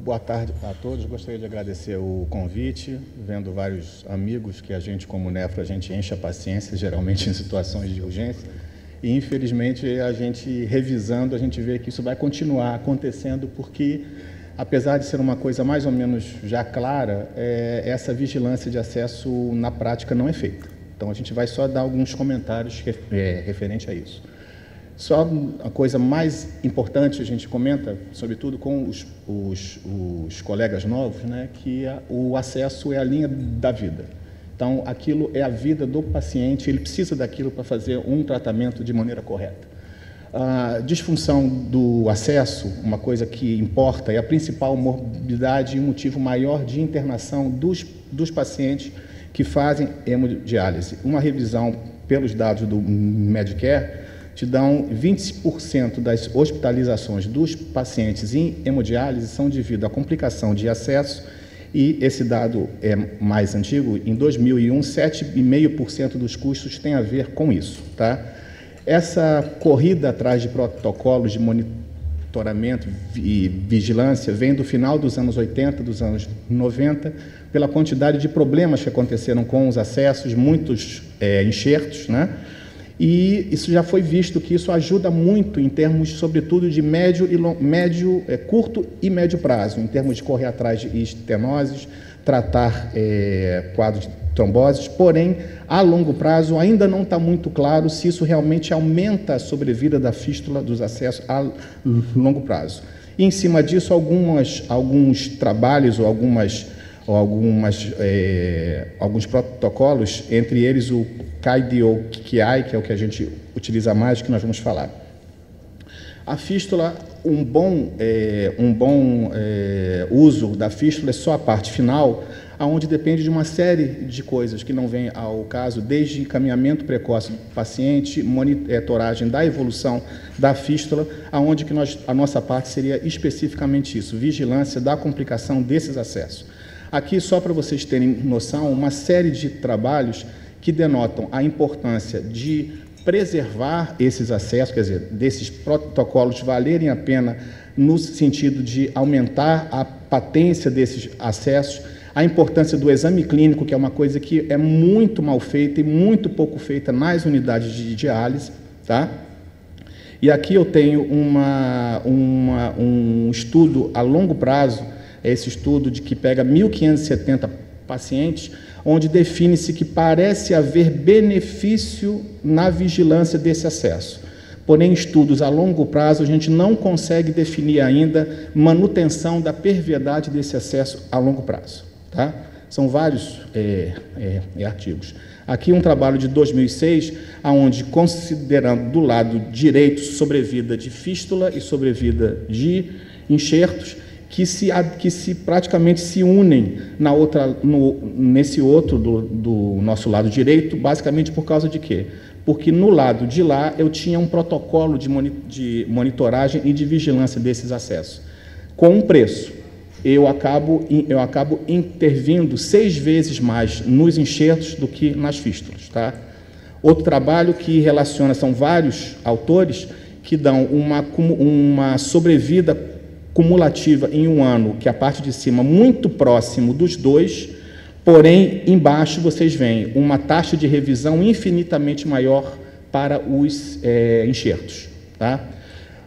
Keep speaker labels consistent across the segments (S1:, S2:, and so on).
S1: Boa tarde a todos. Gostaria de agradecer o convite, vendo vários amigos que a gente, como nefro, a gente enche a paciência, geralmente em situações de urgência, e infelizmente a gente, revisando, a gente vê que isso vai continuar acontecendo, porque, apesar de ser uma coisa mais ou menos já clara, essa vigilância de acesso na prática não é feita. Então a gente vai só dar alguns comentários referente a isso. Só a coisa mais importante, a gente comenta, sobretudo com os colegas novos, né, que o acesso é a linha da vida. Então, aquilo é a vida do paciente, ele precisa daquilo para fazer um tratamento de maneira correta. A disfunção do acesso, uma coisa que importa, é a principal morbidade e motivo maior de internação dos pacientes que fazem hemodiálise. Uma revisão pelos dados do Medicare te dão 20% das hospitalizações dos pacientes em hemodiálise são devido à complicação de acesso, e esse dado é mais antigo, em 2001, 7,5% dos custos tem a ver com isso. Tá? Essa corrida atrás de protocolos de monitoramento e vigilância vem do final dos anos 80, dos anos 90, pela quantidade de problemas que aconteceram com os acessos, muitos enxertos, né? E isso já foi visto que isso ajuda muito em termos, sobretudo, de curto e médio prazo, em termos de correr atrás de estenoses, tratar quadros de tromboses, porém, a longo prazo ainda não está muito claro se isso realmente aumenta a sobrevida da fístula dos acessos a longo prazo. E, em cima disso, alguns trabalhos ou alguns protocolos, entre eles o KIDO-QI, que é o que a gente utiliza mais, que nós vamos falar. A fístula, um bom uso da fístula é só a parte final, onde depende de uma série de coisas que não vem ao caso, desde encaminhamento precoce do paciente, monitoragem da evolução da fístula, aonde que a nossa parte seria especificamente isso, vigilância da complicação desses acessos. Aqui, só para vocês terem noção, uma série de trabalhos que denotam a importância de preservar esses acessos, quer dizer, desses protocolos valerem a pena no sentido de aumentar a patência desses acessos, a importância do exame clínico, que é uma coisa que é muito mal feita e muito pouco feita nas unidades de diálise, tá? E aqui eu tenho um estudo a longo prazo, esse estudo de que pega 1.570 pacientes, onde define-se que parece haver benefício na vigilância desse acesso. Porém, estudos a longo prazo, a gente não consegue definir ainda manutenção da perviedade desse acesso a longo prazo. Tá? São vários artigos. Aqui um trabalho de 2006, onde, considerando do lado direito sobrevida de fístula e sobrevida de enxertos, que praticamente se unem nesse outro do nosso lado direito, basicamente por causa de quê? Porque no lado de lá eu tinha um protocolo de monitoragem e de vigilância desses acessos. Com um preço, eu acabo intervindo 6 vezes mais nos enxertos do que nas fístulas. Tá? Outro trabalho que relaciona, são vários autores que dão uma sobrevida cumulativa em um ano, que a parte de cima muito próximo dos dois, porém, embaixo vocês veem uma taxa de revisão infinitamente maior para os enxertos. Tá?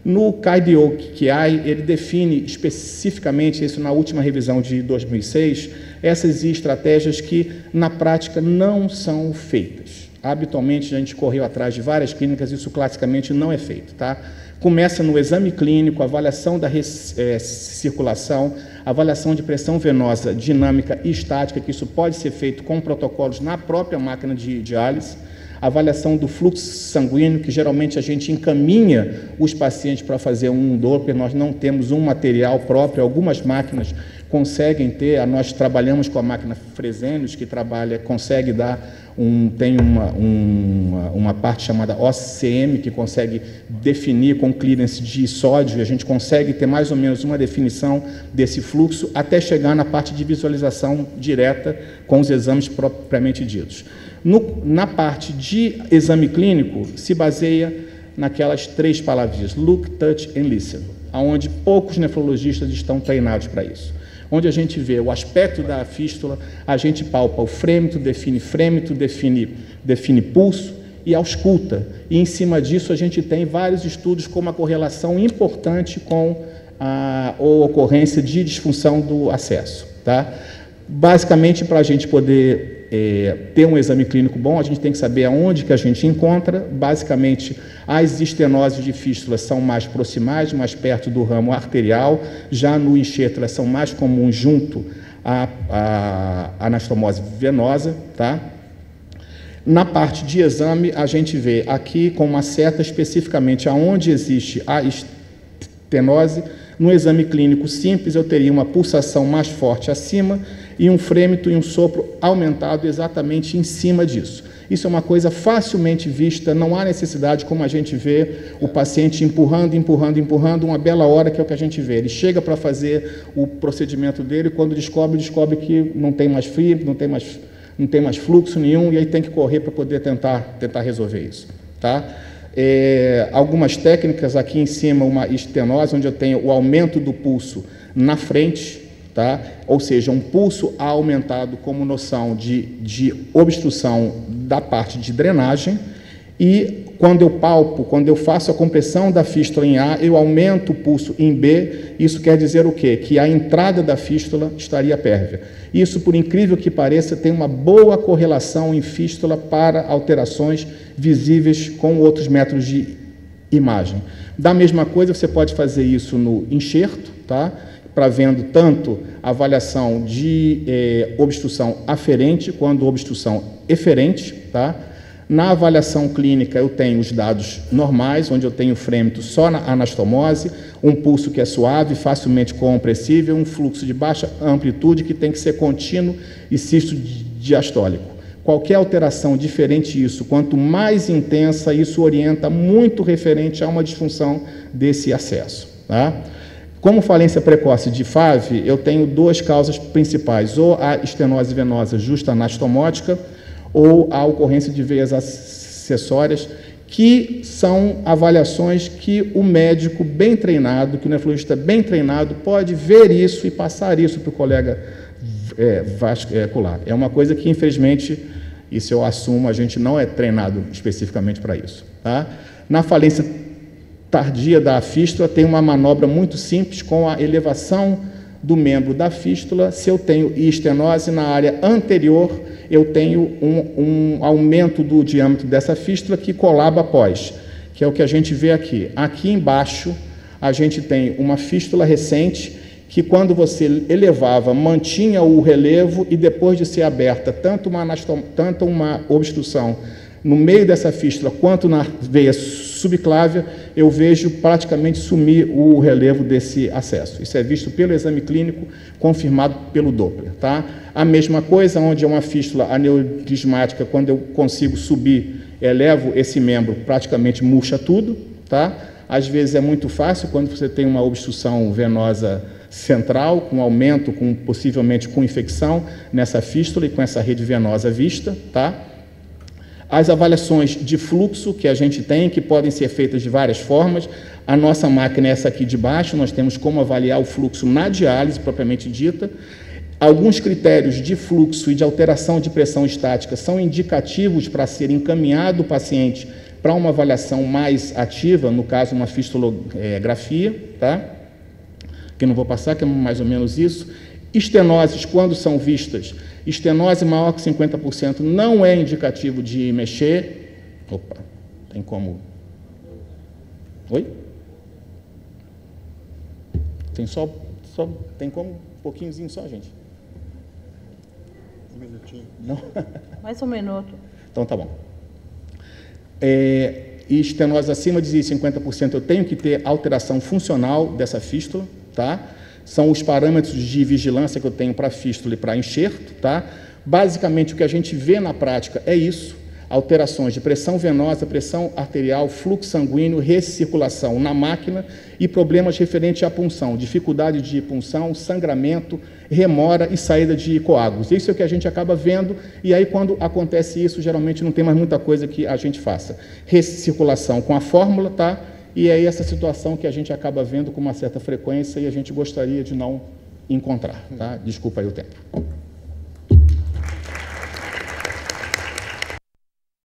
S1: No KIDO-QI, ele define especificamente, isso na última revisão de 2006, essas estratégias que, na prática, não são feitas. Habitualmente, a gente correu atrás de várias clínicas, isso classicamente não é feito. Tá? Começa no exame clínico, avaliação da circulação, avaliação de pressão venosa dinâmica e estática, que isso pode ser feito com protocolos na própria máquina de diálise, avaliação do fluxo sanguíneo, que geralmente a gente encaminha os pacientes para fazer um Doppler, nós não temos um material próprio, algumas máquinas conseguem ter, nós trabalhamos com a máquina Fresenius, que consegue dar tem uma parte chamada OCM, que consegue definir com clearance de sódio, e a gente consegue ter mais ou menos uma definição desse fluxo, até chegar na parte de visualização direta com os exames propriamente ditos. Na parte de exame clínico, se baseia naquelas 3 palavrinhas, look, touch and listen. onde poucos nefrologistas estão treinados para isso. Onde a gente vê o aspecto da fístula, a gente palpa o frêmito, define pulso e ausculta. E, em cima disso, a gente tem vários estudos com uma correlação importante com a ocorrência de disfunção do acesso. Tá? Basicamente, para a gente poder ter um exame clínico bom, a gente tem que saber aonde que a gente encontra. Basicamente, as estenoses de fístula são mais proximais, mais perto do ramo arterial. Já no enxerto, elas são mais comuns junto à anastomose venosa. Tá? Na parte de exame, a gente vê aqui com uma seta especificamente aonde existe a estenose. No exame clínico simples, eu teria uma pulsação mais forte acima e um frêmito e um sopro aumentado exatamente em cima disso. Isso é uma coisa facilmente vista, não há necessidade, como a gente vê, o paciente empurrando, uma bela hora, que é o que a gente vê. Ele chega para fazer o procedimento dele e, quando descobre que não tem mais frio, não tem mais fluxo nenhum, e aí tem que correr para poder tentar resolver isso. Tá? Algumas técnicas, aqui em cima uma estenose, onde eu tenho o aumento do pulso na frente, tá? Ou seja, um pulso aumentado como noção de obstrução da parte de drenagem, e quando eu palpo, quando eu faço a compressão da fístula em A, eu aumento o pulso em B. Isso quer dizer o quê? Que a entrada da fístula estaria pérvia. Isso, por incrível que pareça, tem uma boa correlação em fístula para alterações visíveis com outros métodos de imagem. Da mesma coisa, você pode fazer isso no enxerto, tá? Para vendo tanto a avaliação de obstrução aferente quanto obstrução eferente, tá? Na avaliação clínica, eu tenho os dados normais, onde eu tenho frêmito só na anastomose, um pulso que é suave, facilmente compressível, um fluxo de baixa amplitude que tem que ser contínuo e cisto diastólico. Qualquer alteração diferente disso, quanto mais intensa, isso orienta muito referente a uma disfunção desse acesso. Tá? Como falência precoce de FAV, eu tenho duas causas principais, ou a estenose venosa justa anastomótica, ou a ocorrência de veias acessórias, que são avaliações que o médico bem treinado, que o nefrologista bem treinado, pode ver isso e passar isso para o colega vascular. É uma coisa que, infelizmente, isso eu assumo, a gente não é treinado especificamente para isso. Tá? Na falência tardia da fístula, tem uma manobra muito simples com a elevação do membro da fístula. Se eu tenho estenose na área anterior, eu tenho um aumento do diâmetro dessa fístula que colaba após, que é o que a gente vê aqui. Aqui embaixo, a gente tem uma fístula recente que, quando você elevava, mantinha o relevo, e depois de ser aberta tanto uma obstrução no meio dessa fístula quanto na veia subclávia, eu vejo praticamente sumir o relevo desse acesso. Isso é visto pelo exame clínico, confirmado pelo Doppler. Tá? A mesma coisa, onde é uma fístula aneurismática, quando eu consigo subir, elevo esse membro, praticamente murcha tudo. Tá? Às vezes é muito fácil, quando você tem uma obstrução venosa central, com aumento, possivelmente com infecção nessa fístula e com essa rede venosa vista. Tá? As avaliações de fluxo que a gente tem, que podem ser feitas de várias formas. A nossa máquina é essa aqui de baixo, nós temos como avaliar o fluxo na diálise, propriamente dita. Alguns critérios de fluxo e de alteração de pressão estática são indicativos para ser encaminhado o paciente para uma avaliação mais ativa, no caso, uma fistulografia, tá? Que eu não vou passar, que é mais ou menos isso. Estenoses, quando são vistas, estenose maior que 50% não é indicativo de mexer. Opa, tem como... Oi? Tem como? Um pouquinhozinho só, gente. Um minutinho. Não?
S2: Mais um minuto.
S1: Então, tá bom. E estenose acima de 50%, eu tenho que ter alteração funcional dessa fístula, tá? São os parâmetros de vigilância que eu tenho para fístula e para enxerto. Tá? Basicamente, o que a gente vê na prática é isso: alterações de pressão venosa, pressão arterial, fluxo sanguíneo, recirculação na máquina e problemas referentes à punção, dificuldade de punção, sangramento, remora e saída de coágulos. Isso é o que a gente acaba vendo, e aí, quando acontece isso, geralmente não tem mais muita coisa que a gente faça. Recirculação com a fórmula, tá? e é essa situação que a gente acaba vendo com uma certa frequência e a gente gostaria de não encontrar. Tá? Desculpa aí o tempo.